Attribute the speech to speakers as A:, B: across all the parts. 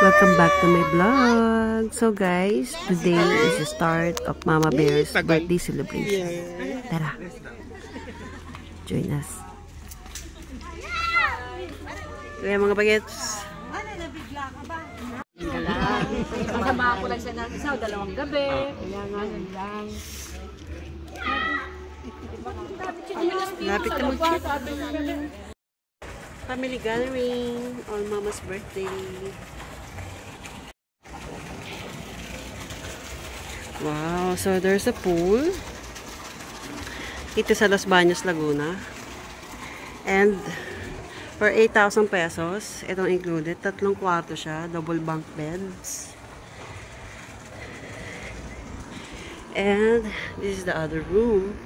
A: Welcome back to my vlog. So guys, today is the start of Mama Bear's birthday celebration. Tara, join us. Kaya mga bagets.
B: Masama ako lang siya ng isa o dalawang gabi. Kailangan lang.
A: Lapit na mag-cute. Family gathering on Mama's birthday. Wow, so there's a pool. Ito sa Los Baños, Laguna. And for 8,000 pesos, itong included. 3 kwarto siya, double bunk beds. And this is the other room.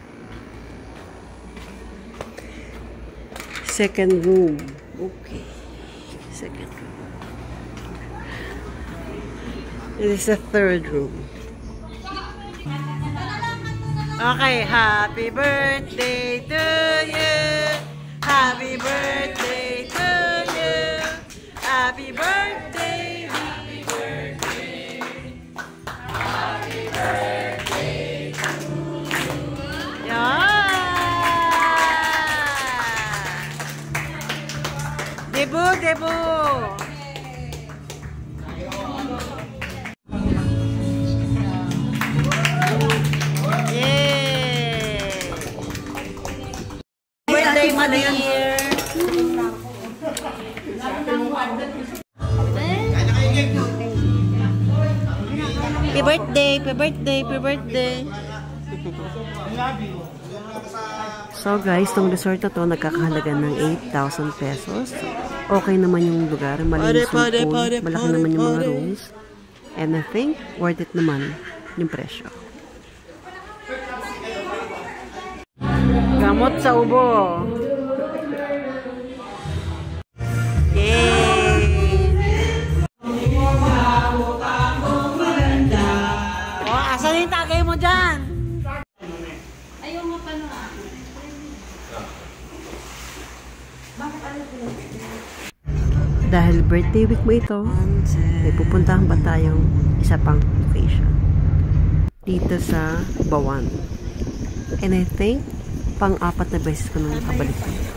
A: Second room. Okay. Second room. This is the third room. Okay, happy birthday to you. Happy birthday to you. Happy birthday. Happy birthday. Happy birthday to you. Yeah. Debut, debut. Happy birthday, happy birthday, happy birthday. So guys, tong resort na to nagkakahalaga ng 8,000 pesos. Okay naman yung lugar, malinis yung pool, malaki naman yung mga rooms. And I think worth it naman yung presyo. Gamot sa ubo. Asan yung tagay mo dyan?
B: Ayaw mo pa no.
A: Dahil birthday week mo ito, may pupuntahan pa tayong isa pang location. Dito sa Bawan. And I think, pang-4 na beses ko nang nakabalik dito.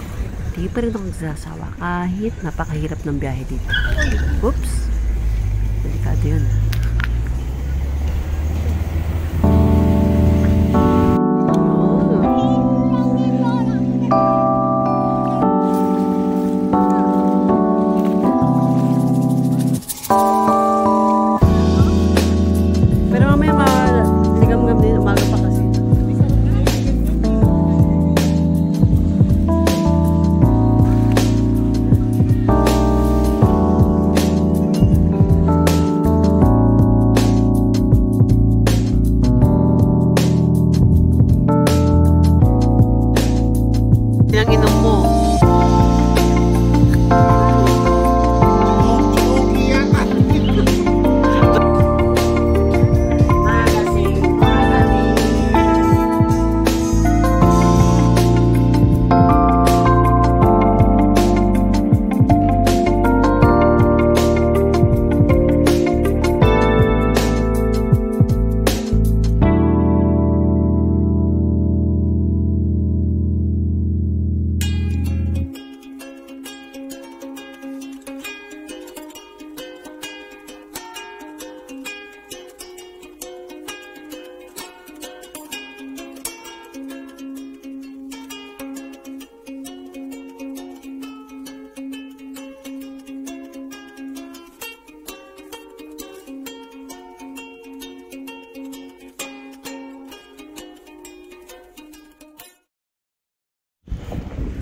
A: Hindi pa rin ako nagsasawa kahit napakahirap ng biyahe dito. Oops! Delikado yun.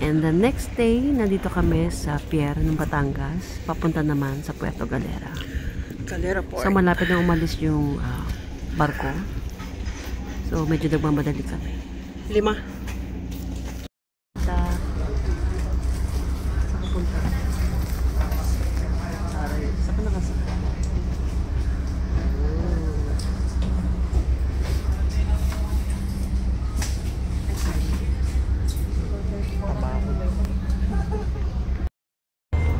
A: And the next day, nandito kami sa pier ng Batangas, papunta naman sa Puerto Galera. Galera Port. So malapit na umalis yung barko. So medyo nagmamadali kami. 5.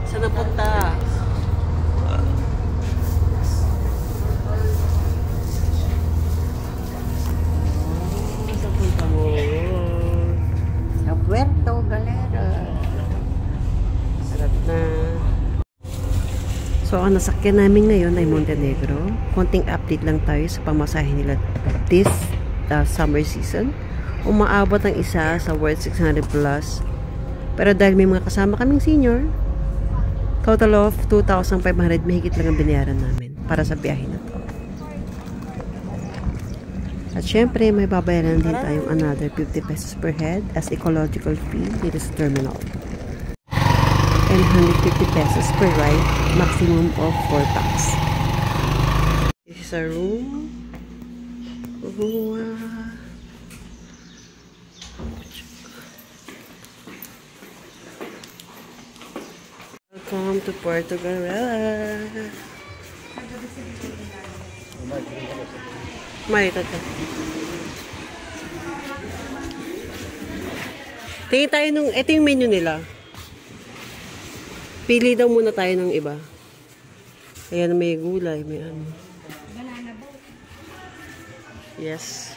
A: Saan napunta? So, ang nasakyan namin ngayon ay Montenegro. Konting update lang tayo sa pamasahe nila this summer season. Umaabot ang isa sa worth 600 plus. Pero dahil may mga kasama kaming senior, total of 2,500 mahigit lang ang binayaran namin para sa biyahe na to. At syempre, may babayaran din tayong another 50 pesos per head as ecological fee dito sa terminal. And 150 pesos per ride, maximum of 4 packs. This is our room. Welcome to Puerto Galera. Marita ka. Tingin tayo nung, ito yung menu nila. Pili daw muna tayo ng iba. Ayan, may gulay, may ano. Yes.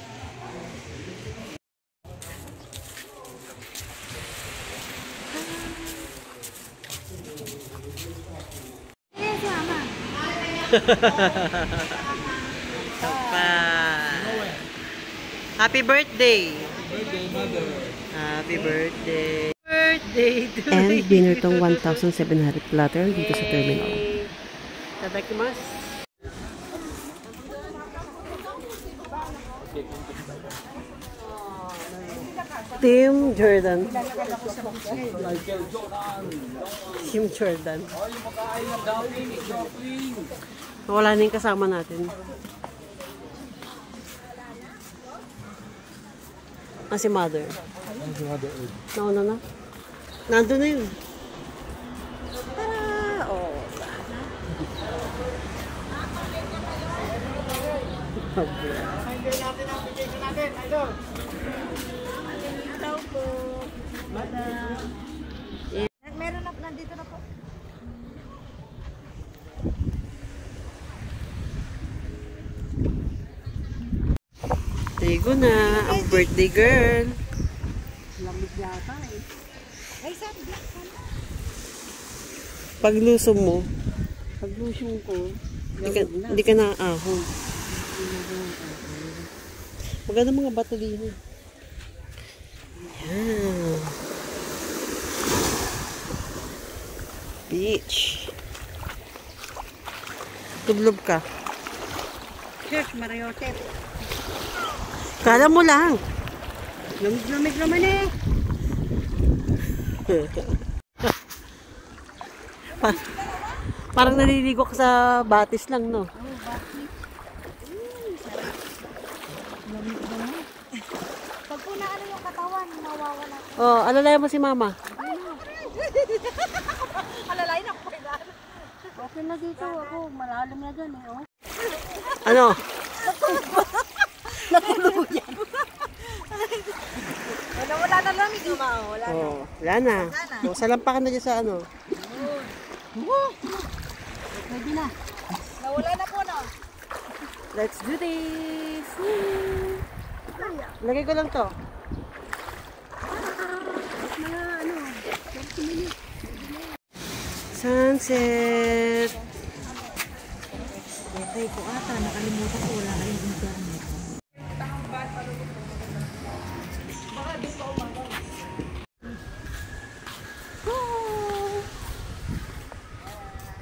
A: Happy birthday! Birthday, mother! Happy birthday! And dinner tong 1,700 platter dito sa terminal. Tadakimasu. Team Jordan. Team Jordan. Wala na yung kasama natin. Si mother. Nauna na. Nandun na yun. Tara! Oh.
B: Hello po. Madam. Meron na, nandito na po.
A: Ligo na. Ang birthday girl.
B: Lamig yata eh. Ay, sabi black ka na.
A: Pagluso mo,
B: Paglusong ko,
A: hindi ka na ahon. Maganda mga bato din. Yan. Beach. Tublob ka.
B: Cheers, Mariote.
A: Kala mo lang.
B: Lamig naman eh.
A: Parang naliligo ka sa batis lang, no?
B: Pag po na ano yung katawan, mawawala.
A: Oh, alalayan mo si mama.
B: Alalayan ako pa ilan. Okay na dito ako, malalim na dyan eh. Oh.
A: Ano?
B: Natulog yan. Wala na lamig yung mao. Wala na.
A: Oh, wala na. Oh, salampakan na dyan sa ano.
B: Pwede na. Nawala na po, no?
A: Let's do this! Lagay ko lang to. Sunset!
B: Ay ko ata, nakalimutan ko. Wala kayong internet.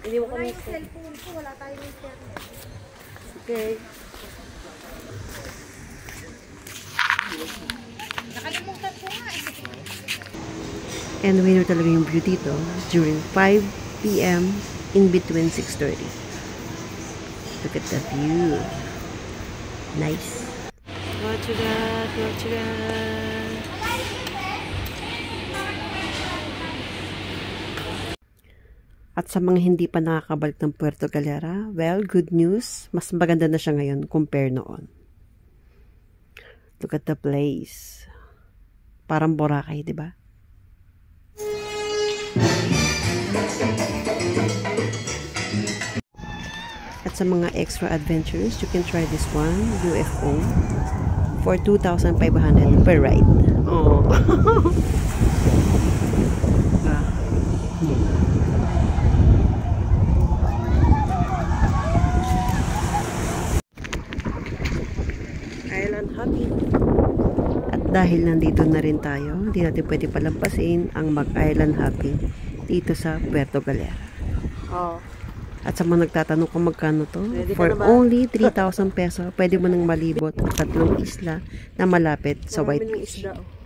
A: Hindi mo
B: Wala
A: kami
B: yung cellphone ko, wala tayong internet.
A: okay.
B: Nakalimutan ko nga eh.
A: And winner talaga yung view dito during 5 p.m. in between 6:30. Look at the view. Nice. What you got? What you got? At sa mga hindi pa nakakabalik ng Puerto Galera, well, good news. Mas maganda na siya ngayon compare noon. Look at the place. Parang Boracay, di ba? At sa mga extra adventures, you can try this one, UFO, for 2,500 per ride. Oh. dahil nandito na rin tayo, hindi natin pwede palampasin ang mag-island hopping dito sa Puerto Galera.
B: Oh.
A: At sa mga nagtatanong kung magkano to,
B: Ready ka
A: for
B: na ba?
A: only 3,000 peso, pwede mo nang malibot ang 3 isla na malapit sa White
B: Marami ng
A: Beach.
B: isda, oh.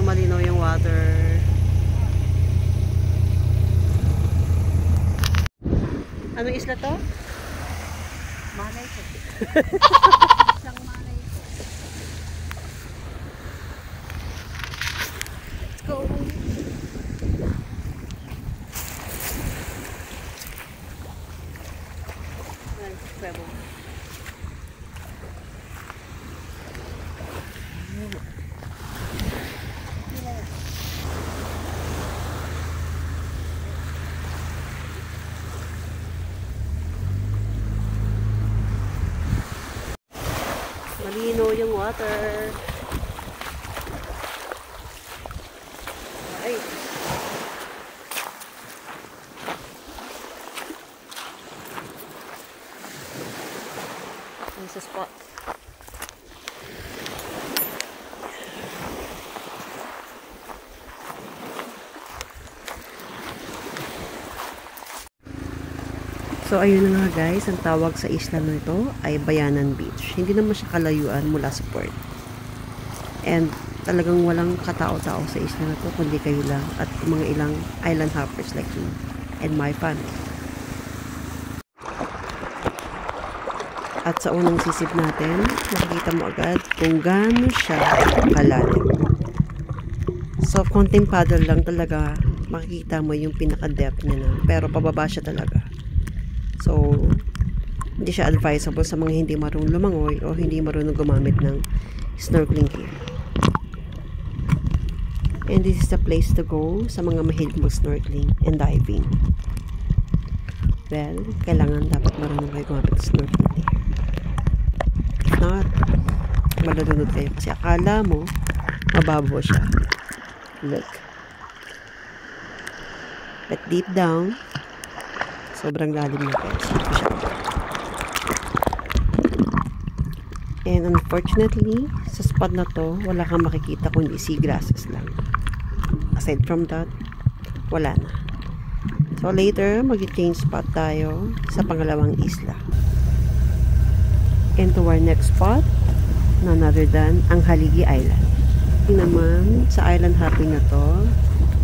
A: Malinaw yung water. Ano isla to?
B: Manay ko. Isang manay ko. Let's go.
A: Nice pebble. Malino yung water. Ay. Nice spot. So, ayun na nga guys, ang tawag sa isla na ito ay Bayanan Beach. Hindi naman siya kalayuan mula sa port. And talagang walang katao-tao sa isla na ito, kundi kayo lang at mga ilang island hoppers like me and my family. At sa unang sisip natin, makikita mo agad kung gaano siya kalalim. So, konting paddle lang talaga, makikita mo yung pinaka-depth niya na. Pero pababa siya talaga. So, hindi siya advisable sa mga hindi marunong lumangoy o hindi marunong gumamit ng snorkeling gear. And this is the place to go sa mga mahilig mag-snorkeling and diving. Well, kailangan dapat marunong kayo gumamit ng snorkeling gear. If not, malulunod kayo kasi akala mo mababaw siya. Look. But deep down, sobrang lalim na guys. And unfortunately, sa spot na to, wala kang makikita kundi seagrasses lang. Aside from that, wala na. So later, mag-change spot tayo sa pangalawang isla. And to our next spot, none other than ang Haligi Island. Yung naman, sa island hopping na to,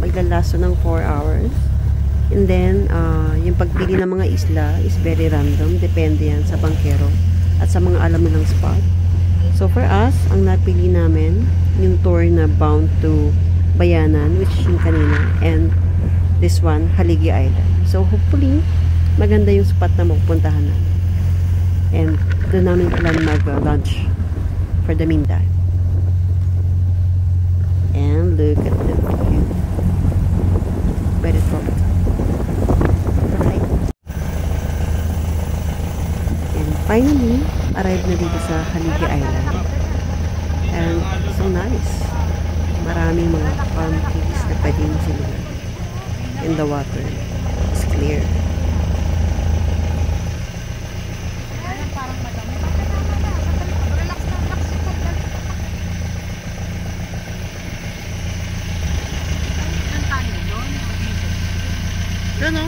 A: maglalaso ng 4 hours. And then, yung pagpili ng mga isla is very random. Depende yan sa bangkero at sa mga alam mo ng spot. So, for us, ang napili namin, yung tour na bound to Bayanan, which is yung kanina, and this one, Haligi Island. So, hopefully, maganda yung spot na mapupuntahan namin. And, doon namin plan mag-lunch for the meantime. And, look at the view. Very tropical. Finally, arrived na dito sa Haligi Island. And so nice. Maraming mga palm trees na pwede mo sinulan. And the water is clear. No,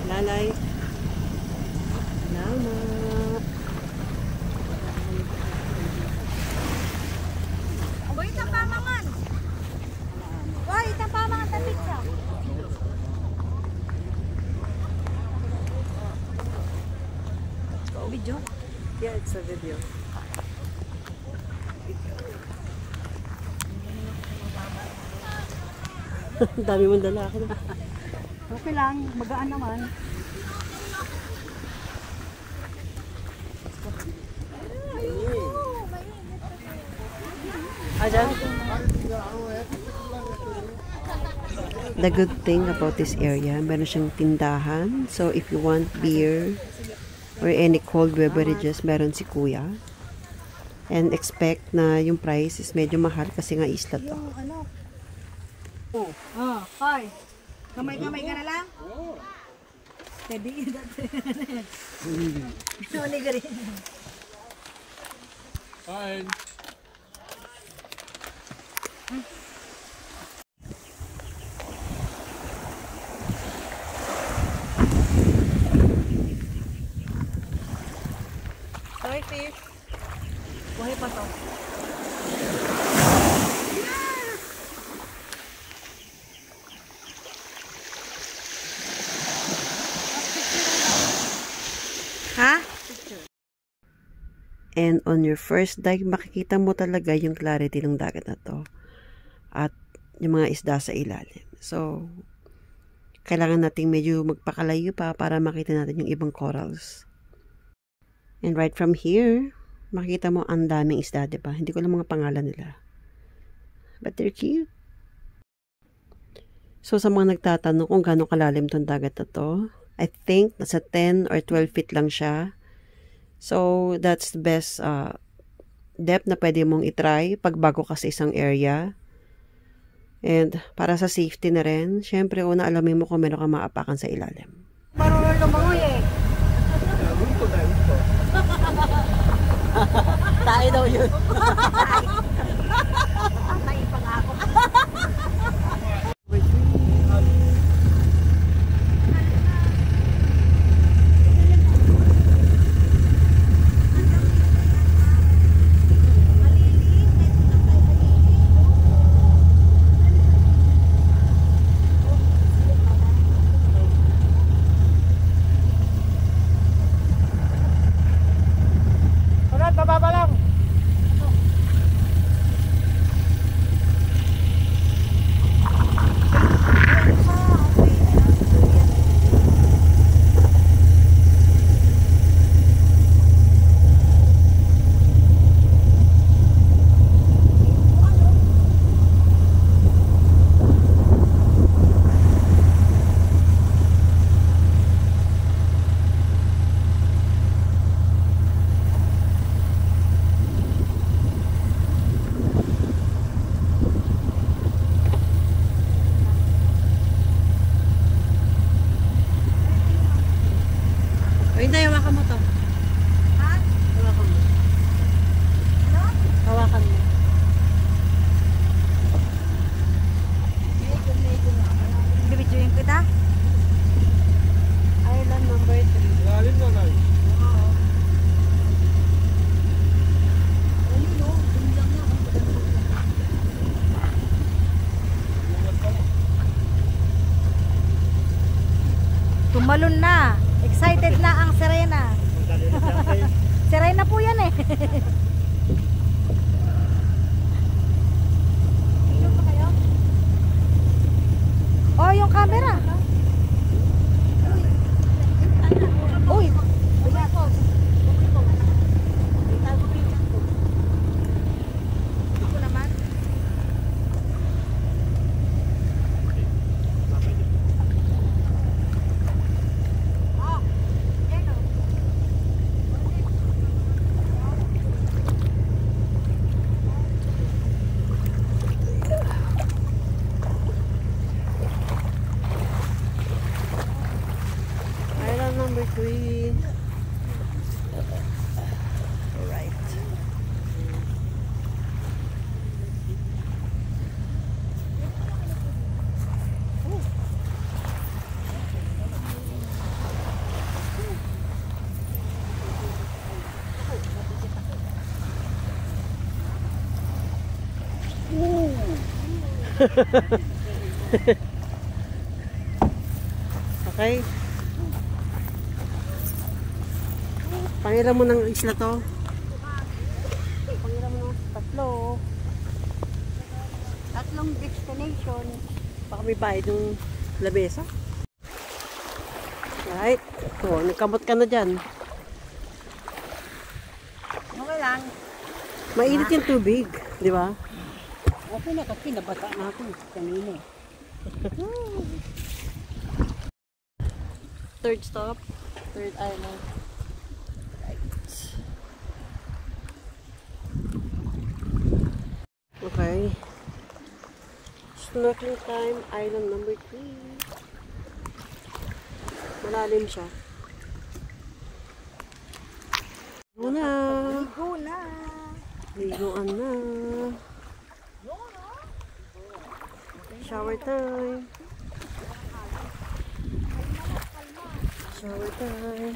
A: Lalay. Salamat.
C: Uy, tapamangan. Uy, tapamangan tapit siya.
A: Video? Yeah, it's a video. Dami mong dala.
C: Okay lang, magaan naman.
A: Ajan? The good thing about this area, meron siyang tindahan. So, if you want beer or any cold beverages, meron si Kuya. And expect na yung price is medyo mahal kasi nga isla to.
C: Hi. Kamay-kamay ka na lang? Steady. Sorry ka rin.
D: Fine.
C: Sorry, fish. Buhay pa to.
A: Ha? And on your first dive, makikita mo talaga yung clarity ng dagat na to. At yung mga isda sa ilalim. So, kailangan nating medyo magpakalayo pa para makita natin yung ibang corals. And right from here, makikita mo ang daming isda, diba? Hindi ko lang mga pangalan nila. But they're cute. So, sa mga nagtatanong kung gaano kalalim tong dagat na to, I think nasa 10 or 12 feet lang siya. So, that's the best depth na pwede mong itry pag bago ka sa isang area. And para sa safety na rin, syempre una alamin mo kung meron ka maapakan sa ilalim.
C: Marunong lumangoy eh.
A: Tayo daw yun.
C: Tayo pa nga ako.
D: Bababa lang.
A: Hindi, hawakan mo to.
C: Ha?
A: Hawakan mo.
C: Ano?
A: Hawakan mo.
C: Bibidyoin kita?
A: Island number 3.
D: Lalim na lang.
C: Tumalon na. Excited na ang Serena. Serena po yan eh. Oh, yung camera. Uy. Ako naman.
A: Okay. Pangilan mo ng isla to. Pangilan mo ng tatlo.
C: Tatlong destination.
A: Baka may bayad yung labesa. Right. So, nagkamot ka na dyan.
C: Okay lang.
A: Mainit yung tubig. Di ba?
C: Okay na kasi nabasa na ako kanina.
A: Third stop. Third island. Right. Okay. Snorkeling time. Island number 3. Malalim siya. Ligo na.
C: Ligo na.
A: Ligoan na. Shower time. Shower time.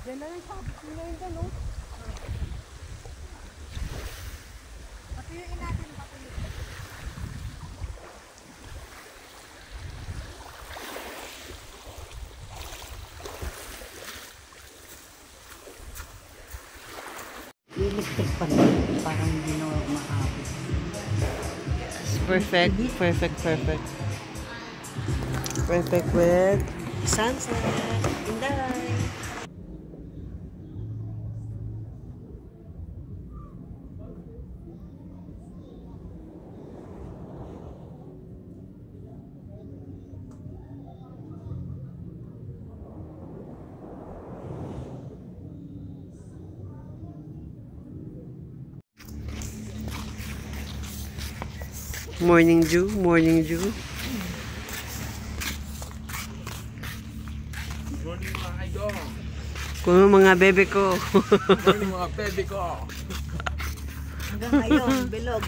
C: Yan na lang sabi ko ngayon ka, no? Patuyuin natin, patuyuin. Lilistik pa rin. Parang hindi na umakapit.
A: Yes, perfect. Perfect, perfect. Perfect with sunset. Inday. Morning dew, morning dew.
D: Morning mga idol.
A: Kuno mga bebe ko.
D: Morning mga bebe ko.
C: Hanggang ngayon, bilog.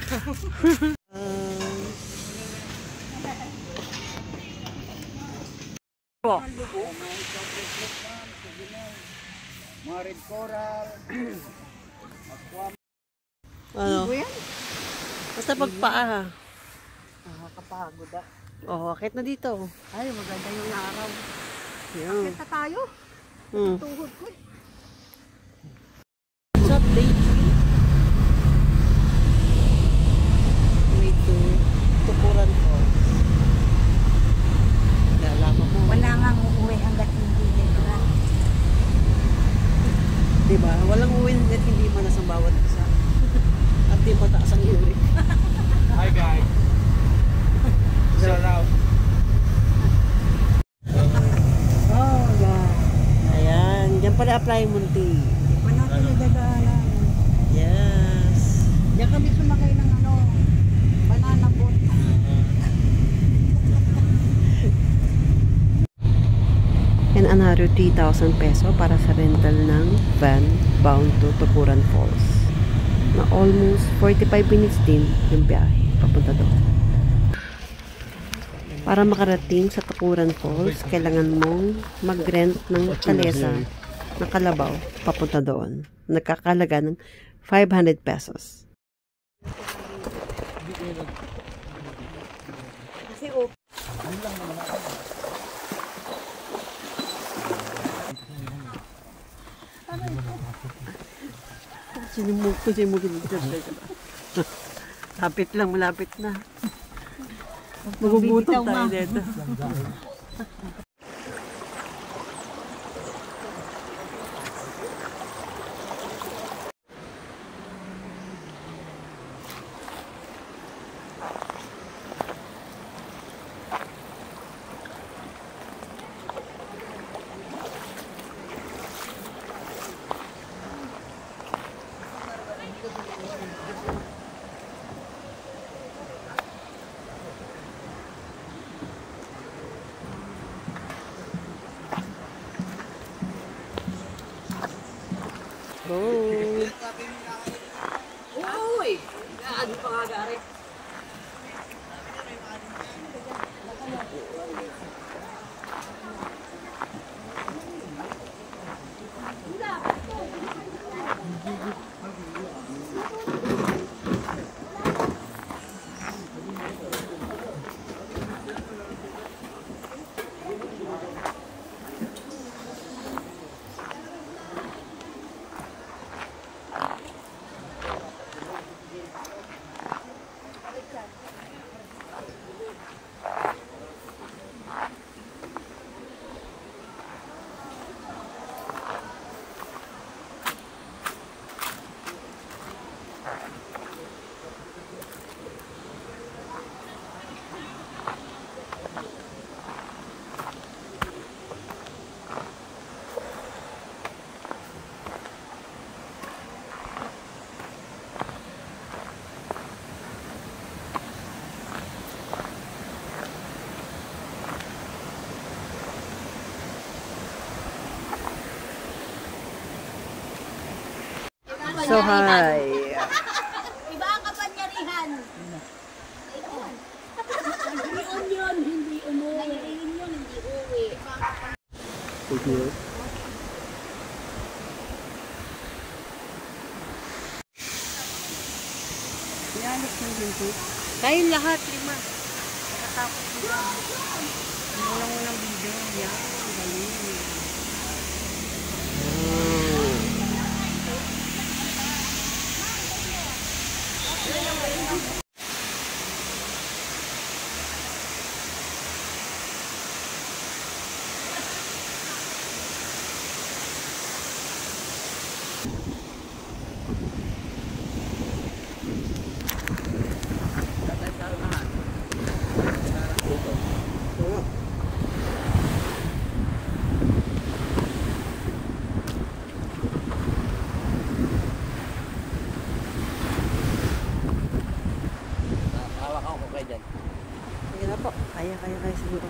D: Mga red coral.
A: Ano? Basta pagpaa.
C: Nakakapagod ah.
A: Oh, akit na dito.
C: Ay, maganda yung araw.
A: Yan.
C: Kita tayo. Tuhod ko.
A: What's up, day 3? Way to Tukuran Falls. Lalaman mo.
C: Wala nga uuwi hanggat hindi nila.
A: Diba? Walang uwin at hindi manas ang bawat isa. At di mataas ang uric.
D: Hi guys. Shout out.
A: Oh, yeah. Ayan. Diyan pala apply munti.
C: Pa natin nagdadaanan.
A: Yes.
C: Diyan kami sumakay ng ano, banana boat.
A: And another 3,000 peso para sa rental ng van bound to Tukuran Falls. Na almost 45 minutes din yung biyahe papunta doon. Para makarating sa Tukuran Falls, kailangan mong mag-rent ng kalesa na kalabaw papunta doon. Nagkakalaga ng 500 pesos.
C: Kasi oh,
A: Sinimog ko, Lapit lang, malapit na. Magugutom tayo dito. Go!
B: Uy! Ano pa nga gari?
A: So, hi!
C: Iba ang kapangyarihan. Ngayon yun, hindi umuwi. Ngayon yun, hindi uwi.
A: Kayong lahat, 5. Nakatapos nila. Unang-unang video. Yan, galing. Sige na po. Kaya siguro.